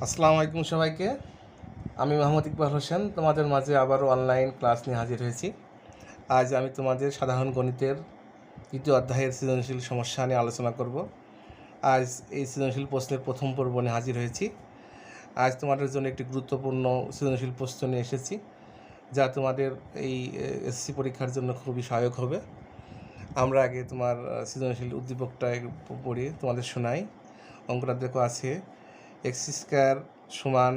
আসসালামু আলাইকুম সবাইকে। আমি মোহাম্মদ ইকবাল হোসেন তোমাদের মাঝে আবারও অনলাইন ক্লাস নিয়ে হাজির হয়েছি। আজ আমি তোমাদের সাধারণ গণিতের দ্বিতীয় অধ্যায়ের সৃজনশীল সমস্যা নিয়ে আলোচনা করব। আজ এই সৃজনশীল প্রশ্নের প্রথম পর্ব নিয়ে হাজির হয়েছি। আজ তোমাদের জন্য একটি গুরুত্বপূর্ণ সৃজনশীল প্রশ্ন নিয়ে এসেছি, যা তোমাদের এই এসএসসি পরীক্ষার জন্য খুবই সহায়ক হবে। আমরা আগে তোমার সৃজনশীল উদ্দীপকটা পড়ি, তোমাদের শোনাই। অঙ্কটা দেখো আছে এক্স স্কোয়ার সমান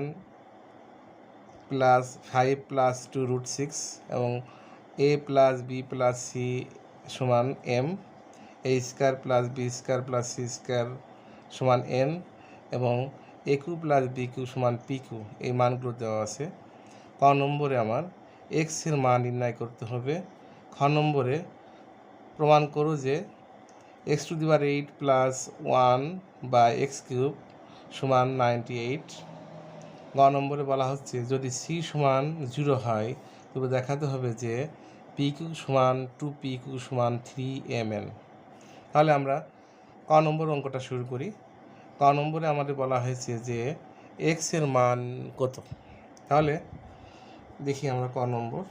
প্লাস 5 প্লাস 2√6 এবং a plus b plus c সমান m, a square plus b square plus c square সমান এন এবং a q plus b q সমান পি কিউ, এই মানগুলো দেওয়া আছে। ক নম্বরে আমার এক্সের মান নির্ণয় করতে হবে। খ নম্বরে প্রমাণ করো যে x⁸ প্লাস 1 বা এক্স কিউব সমান 98। গ নম্বরে বলা হচ্ছে যদি সি সমান 0 হয় তবে দেখাতে হবে যে পি কিউ সমান 2 পি কিউ সমান 3mn। তাহলে আমরা ক নম্বর অঙ্কটা শুরু করি। ক নম্বরে আমাদের বলা হয়েছে যে এক্সের মান কত। তাহলে দেখি আমরা ক নম্বর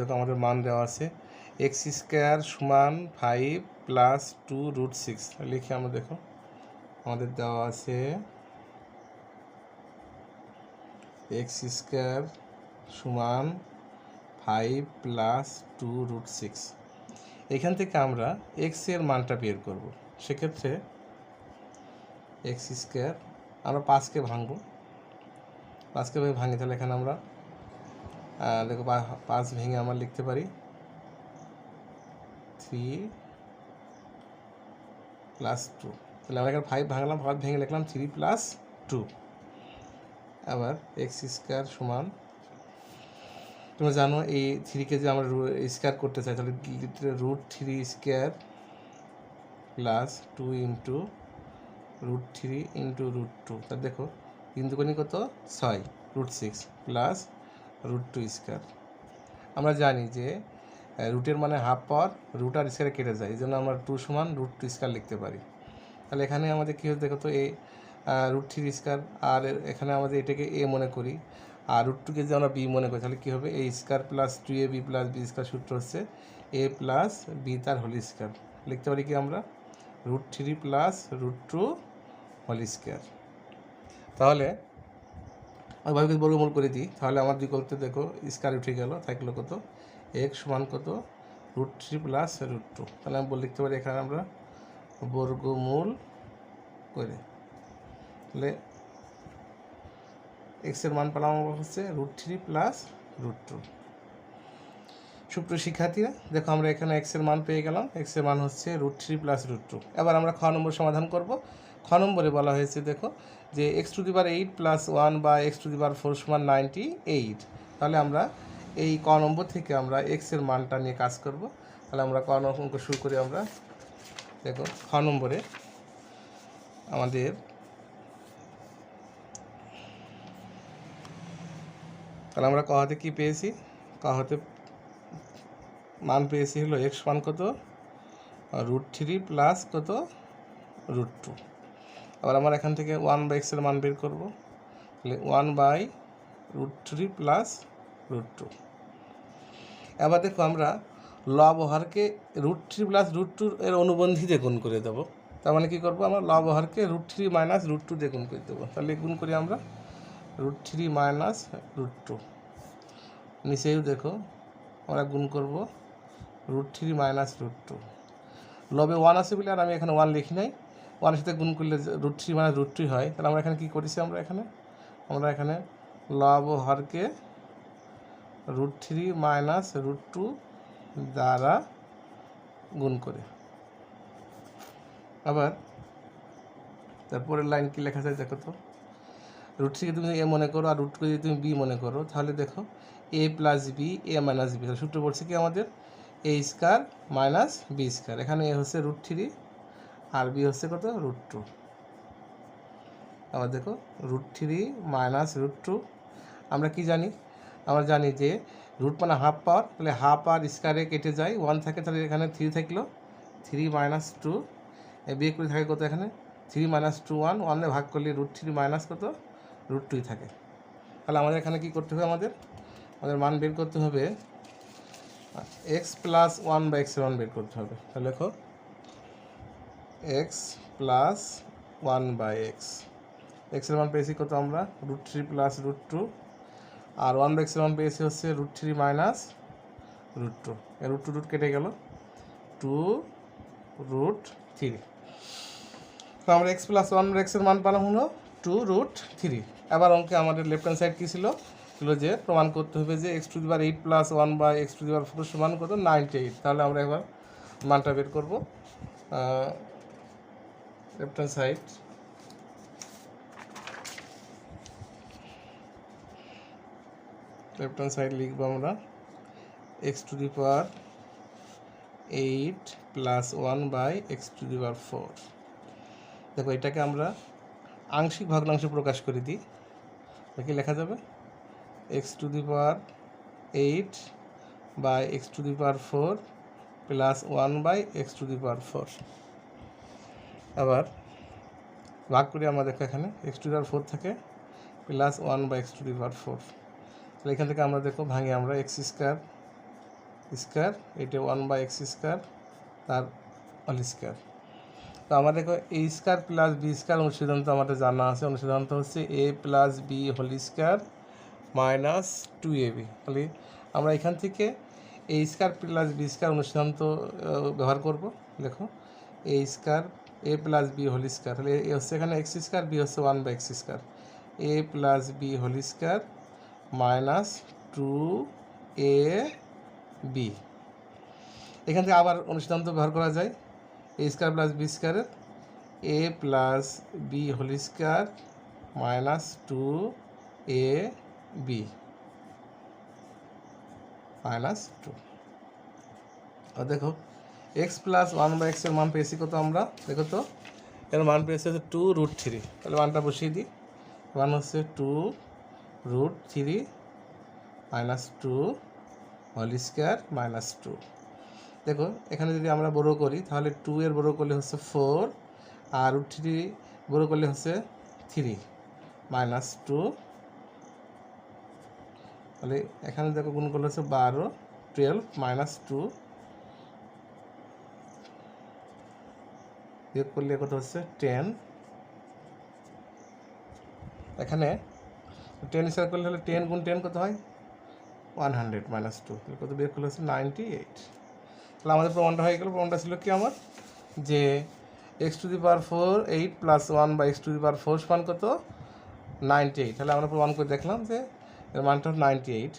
দেখো আমাদের মান দেওয়া আছে এক্স স্কোয়ার সমান 5 প্লাস 2√6। লিখি আমরা, দেখো আমাদের দেওয়া আছে এক্স স্কোয়ার সমান 5 প্লাস 2√6। এখান থেকে আমরা এক্সের মানটা বের করব। সেক্ষেত্রে এক্স স্কোয়ার আমরা 5কে ভাঙবো, 5কে ভাঙি, তাহলে এখানে আমরা দেখো 5 ভেঙে আমরা লিখতে পারি 3 প্লাস 2। তাহলে আমরা এখানে 5 ভাঙলাম, 5 ভেঙে লিখলাম 3 প্লাস 2। আবার এক্স স্কোয়ার সমান, তোমরা জানো এই 3কে যে আমরা স্কোয়ার করতে চাই তাহলে √3 স্কোয়ার প্লাস 2 ইন্টু √3 ইন্টু √2। তাহলে দেখো কিন্তু কোনি কত 6 √6 প্লাস √2 স্কোয়ার। আমরা জানি যে রুটের মানে হাফ পাওয়ার, রুট আর স্কোয়ারে কেটে যায়, এই জন্য আমরা 2 সমান √2 স্কোয়ার লিখতে পারি। তাহলে এখানে আমাদের কী হচ্ছে দেখো তো এ √3 স্কোয়ার, আর এখানে আমাদের এটাকে এ মনে করি আর √2কে যদি আমরা বি মনে করি তাহলে কী হবে a square plus 2ab plus b square. সূত্র হচ্ছে এ প্লাস বি তার হোল স্কোয়ার। লিখতে পারি কি আমরা √3 প্লাস √2 হোল স্কোয়ার। তাহলে ওইভাবে বর্গমূল করে দিই, তাহলে আমার বিকল্পে দেখো স্কোয়ার উঠে গেল, থাকলো কত এক্স সমান কত √3 প্লাস √2। তাহলে আমি লিখতে পারি এখানে আমরা বর্গমূল করে, তাহলে এক্সের মান পেলাম হচ্ছে √3 প্লাস √2। সুপ্রিয় শিক্ষার্থীরা দেখো আমরা এখানে এক্সের মান পেয়ে গেলাম, এক্সের মান হচ্ছে √3 প্লাস √2। এবার আমরা খ নম্বর সমাধান করব। খ নম্বরে বলা হয়েছে দেখো যে x⁸ প্লাস 1 বা x⁴ সমান 98। তাহলে আমরা এই ক নম্বর থেকে আমরা এক্সের মানটা নিয়ে কাজ করব। তাহলে আমরা ক অঙ্ক শুরু করি। আমরা দেখো খ নম্বরে আমাদের তাহলে আমরা ক হাতে কী পেয়েছি, ক হাতে মান পেয়েছি হলো এক্স মান কত √3 প্লাস কত √2। আবার আমরা এখান থেকে 1/x এর মান বের করব, তাহলে 1/√3 প্লাস √2। এবার দেখো আমরা লব ও হরকে √3 প্লাস √2 এর অনুবন্ধী দিয়ে গুণ করে দেবো। তার মানে কী করবো, আমরা লব ও হরকে √3 মাইনাস √2 দিয়ে গুণ করে দেবো। তাহলে গুণ করি আমরা √3 মাইনাস √2। নিচেও দেখো আমরা গুণ করব √3 মাইনাস √2। লবে 1 আছে বলে আর আমি এখানে 1 লিখি নাই, 1 এর সাথে গুণ করলে √3 মাইনাস √2 হয়। তাহলে আমরা এখানে কী করেছি, আমরা এখানে লব ও হরকে √3 মাইনাস √2 দ্বারা গুণ করে। আবার তারপরের লাইন কী লেখা যায় দেখো তো, √3কে তুমি এ মনে করো আর √2কে যদি তুমি বি মনে করো, তাহলে দেখো a plus b A minus B. সূত্র বলছে কি আমাদের এ স্কোয়ার মাইনাস বি স্কোয়ার। এখানে এ হচ্ছে √3 আর বি হচ্ছে কত √2। আবার দেখো √3 মাইনাস √2। আমরা কি জানি, আমরা জানি যে রুট মানে হাফ পাওয়ার, তাহলে হাফ আর স্কোয়ারে কেটে যায়, 1 থাকে, তাহলে এখানে 3 থাকলো 3 মাইনাস 2। বিয়ে করে থাকে কত এখানে 3 মাইনাস 2 1 1 ভাগ করলে √3 মাইনাস কত √2 থাকে। তাহলে আমাদের এখানে কী করতে হবে, আমাদের মান বের করতে হবে x প্লাস 1/x এর মান বের করতে হবে। তাহলে দেখো x প্লাস 1/x, x এর মান পেয়েছি কত আমরা √3 প্লাস √2, আর 1/x এর মান পেয়েছি হচ্ছে √3 মাইনাস √2, এর √2 কেটে গেল 2√3। তো আমরা x প্লাস 1/x এর মান পেলাম হলো 2√3। এবার অঙ্কে আমাদের লেফট হ্যান্ড সাইড কী ছিল যে প্রমাণ করতে হবে যে x⁸ প্লাস 1/x⁴ সমান কত 98। তাহলে আমরা এবার মানটা বের করবো। লেফট হ্যান্ড সাইড লিখবো আমরা x⁸ প্লাস 1/x⁴। দেখো এটাকে আমরা আংশিক ভগ্নাংশে প্রকাশ করে দিই। কি লেখা যাবে x⁸ প্লাস 1/x⁴। আবার ভাগ করি আমরা, দেখো এখানে x⁴ থাকে প্লাস 1/x⁴। তাহলে এখান থেকে আমরা দেখো ভাঙি আমরা x² এটা 1/x² তার হোল স্কয়ার। তো আমরা দেখো a² প্লাস b² অনুসিদ্ধান্ত আমাদের জানা আছে। অনুসিদ্ধান্ত হচ্ছে a plus b whole square minus 2ab। তাহলে আমরা এখান থেকে a² প্লাস b² অনুসিদ্ধান্ত ব্যবহার করব। দেখো a plus b whole square, তাহলে এ হচ্ছে এখানে x², b হচ্ছে 1/x², a plus b whole square minus 2ab। এখান থেকে আবার অনুসিদ্ধান্ত ব্যবহার করা যায় a² plus b² a plus b whole square minus 2ab minus 2। আর দেখো x প্লাস 1/x এর মান পেয়েছি কত আমরা, দেখো তো এর মান পেয়েছি হচ্ছে 2√3। তাহলে মানটা বসিয়ে দিই, মান হচ্ছে 2√3 মাইনাস 2 হোল স্কয়ার মাইনাস 2। দেখো এখানে যদি আমরা বড় করি তাহলে 2 এর বড় করলে হচ্ছে 4, আর √3 বড় করলে হচ্ছে 3 মাইনাস 2। তাহলে এখানে দেখো গুণ করলে হচ্ছে 12, 12 মাইনাস 2 বিয়োগ করলে কত হচ্ছে 10। এখানে 10 স্কয়ার করলে হলে 10 গুণ 10 কত হয় 100 মাইনাস 2, তাহলে কত বিয়োগ করলে হচ্ছে 98। তাহলে আমাদের প্রমাণটা হয়ে গেল। প্রমাণটা ছিল কি আমার, যে x⁴ 8 প্লাস 1/x⁴ সমান কত 98। তাহলে আমরা প্রমাণ করে দেখলাম যে এর মানটা 98।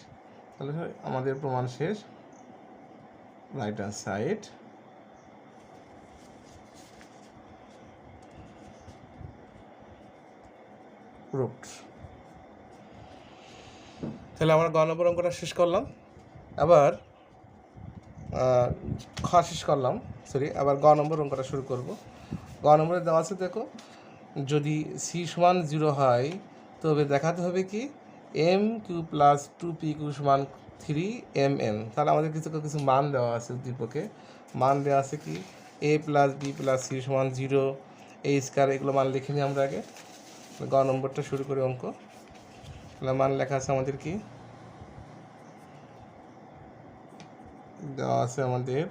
তাহলে আমাদের প্রমাণ শেষ। Right hand side root. তাহলে আমরা গ নম্বর অঙ্কটা শেষ করলাম। আবার শেষ করলাম, আবার গ নম্বর অঙ্কটা শুরু করব। গ নম্বরে দেওয়া আছে, দেখো যদি c সমান 0 হয় তবে দেখাতে হবে কি m³ প্লাস 2pq সমান 3mm। তাহলে আমাদের কিছু মান দেওয়া আছে, উদ্দীপকে মান দেওয়া আছে কি a plus b plus c সমান 0, a², এগুলো মান লিখে নিই আমরা আগে। গ নম্বরটা শুরু করি অঙ্ক। তাহলে মান লেখা আছে আমাদের কি দেওয়া আছে আমাদের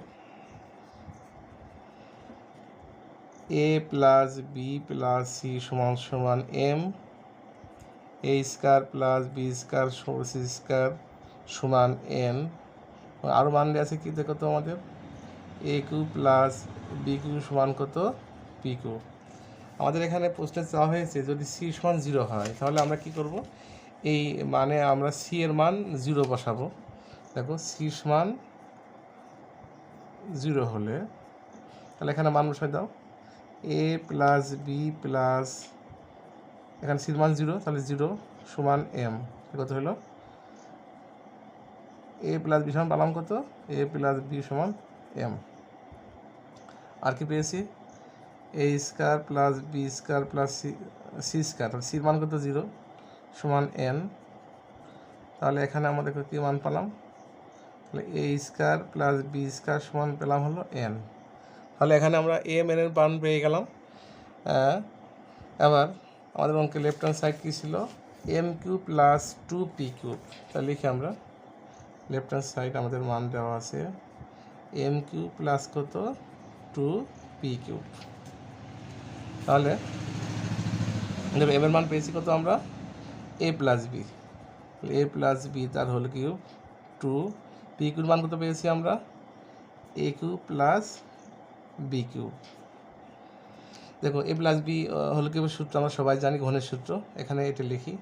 a plus b plus c সমান m, a² plus b² c² সমান n। আরও মান দেওয়া আছে কি দেখো তো আমাদের a³ প্লাস b³ সমান কত pq। আমাদের এখানে প্রশ্নে চাওয়া হয়েছে যদি c সমান 0 হয় তাহলে আমরা কি করব, এই মানে আমরা c এর মান 0 বসাবো। দেখো c সমান 0 হলে তাহলে এখানে মান বসাই দাও a প্লাস b প্লাস, এখানে c এর মান 0, তাহলে 0 সমান m। কত হলো a প্লাস b সমান পেলাম কত a প্লাস b সমান m। আর কি পেয়েছি a² plus b² plus c², তাহলে c এর মান কত 0 সমান n। তাহলে এখানে আমাদের কি মান পেলাম, তাহলে a² প্লাস b² সমান পেলাম হলো n। তাহলে এখানে আমরা m n এর মান পেয়ে গেলাম। এবার আমাদের অঙ্কে লেফট হ্যান্ড সাইড কী ছিল M cube plus 2p cube. তাহলে লিখি আমরা, লেফট হ্যান্ড সাইড আমাদের মান দেওয়া আছে এম কিউব প্লাস কত 2p কিউব। তাহলে এম এর মান পেয়েছি কত আমরা a plus b, a plus b তার হোল কিউব 2p কিউব মান কত পেয়েছি আমরা a cube plus b cube. দেখো এ প্লাস বি হোল কিউবের সূত্র আমরা সবাই জানি, ঘনের সূত্র। এখানে এটা লিখি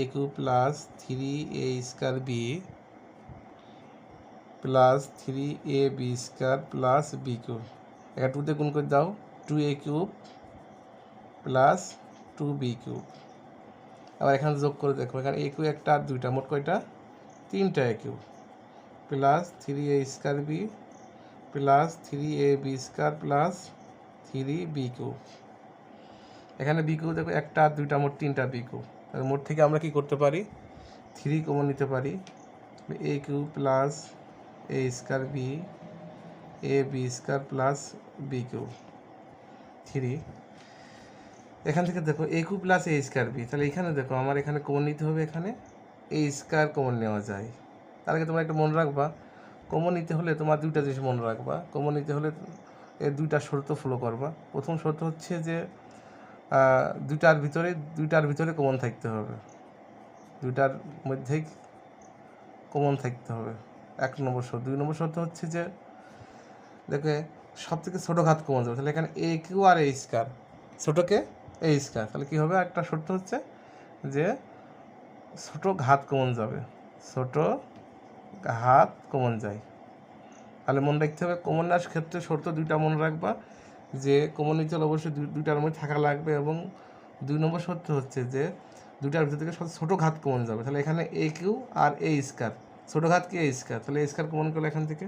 a cube plus 3a square b plus 3ab square plus b cube. এটা 2 দিয়ে গুণ করে দাও, 2a cube plus 2b cube. আবার এখানে যোগ করে দেখো, এখানে a কিউব একটা আর দুইটা, মোট কয়টা 3টা a cube plus 3a square b plus 3ab square plus 3b cube. এখানে বি কিউব দেখো একটা আর দুইটা, মোট 3টা বি কিউব। তাহলে মোট থেকে আমরা কি করতে পারি 3 কমন নিতে পারি, a cube plus a square b ab square plus b cube 3। এখান থেকে দেখো a cube plus a square b, তাহলে এখানে দেখো আমার এখানে কমন নিতে হবে, এখানে a স্কয়ার কমন নেওয়া যায়। তার আগে তোমরা একটা মনে রাখবা, কমন নিতে হলে তোমার দুইটা জিনিস মনে রাখবা। কমন নিতে হলে এর দুইটা শর্ত ফলো করবা। প্রথম শর্ত হচ্ছে যে দুইটার ভিতরে কমন থাকতে হবে, দুইটার মধ্যেই কমন থাকতে হবে, 1 নম্বর শর্ত। 2 নম্বর শর্ত হচ্ছে যে দেখে সব থেকে ছোটো ঘাত কমন যাবে, তাহলে এখানে a কিউ আর a স্কয়ার, ছোটোকে a স্কয়ার, তাহলে কী হবে একটা শর্ত হচ্ছে যে ছোটো ঘাত কমন যাবে, ছোটো ঘাত কমন যায়। তাহলে মনে রাখতে হবে কমন নেওয়ার ক্ষেত্রে শর্ত দুইটা মনে রাখবা, যে কমন নিতে হলে অবশ্যই দুইটার মধ্যে থাকা লাগবে, এবং 2 নম্বর শর্ত হচ্ছে যে দুইটার ভিতর থেকে ছোটো ঘাত কমন যাবে। তাহলে এখানে a কিউ আর a স্কয়ার, ছোটো ঘাত কি a স্কয়ার, তাহলে a স্কয়ার কমন করলে এখান থেকে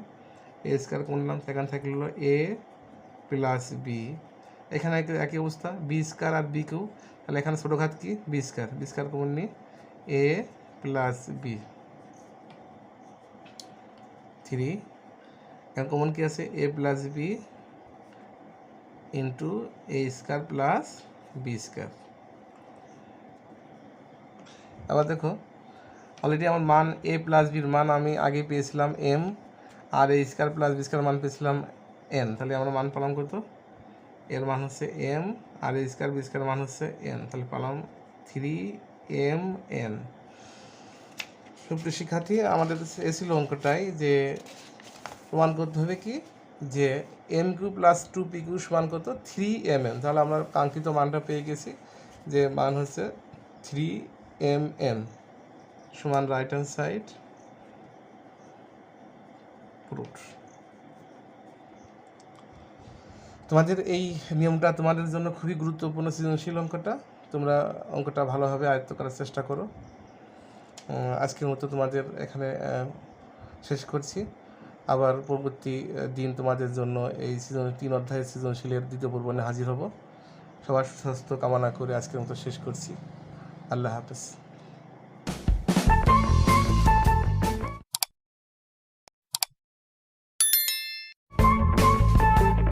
a স্কয়ার কমন নিলাম, সেখানে থাকলো a প্লাস বি। এখানে একই অবস্থা বি স্কয়ার আর বি কিউ, তাহলে এখানে ছোটো ঘাত কি বি স্কয়ার কমন নিই a প্লাস বি 3। এখন কমন কি আছে a plus b into a square plus b square. আবার দেখো অলরেডি আমার মান a প্লাস বির মান আমি আগে পেয়েছিলাম m, আর a square plus b square মান পেয়েছিলাম n। তাহলে আমরা মান পেলাম কত, এর মান হচ্ছে m আর a স্কয়ার বি স্কয়ার মান হচ্ছে n, তাহলে পেলাম 3mn। সুপ্রিয় শিক্ষার্থী, আমাদের এসেছিল অঙ্কটাই যে প্রমাণ করতে হবে কি যে M Q plus 2p Q সমান কত 3mn। তাহলে আমরা কাঙ্ক্ষিত মানটা পেয়ে গেছি, যে মান হচ্ছে 3mn সমান রাইট হ্যান্ড সাইড প্রুফ। তোমাদের এই নিয়মটা তোমাদের জন্য খুবই গুরুত্বপূর্ণ সৃজনশীল অঙ্কটা, তোমরা অঙ্কটা ভালোভাবে আয়ত্ত করার চেষ্টা করো। আজকের মতো তোমাদের এখানে শেষ করছি। আবার পরবর্তী দিন তোমাদের জন্য এই 3 অধ্যায়ের সৃজনশীলের 2য় পর্ব নিয়ে হাজির হব। সবার সুস্বাস্থ্য কামনা করে আজকের মতো শেষ করছি। আল্লাহ হাফেজ।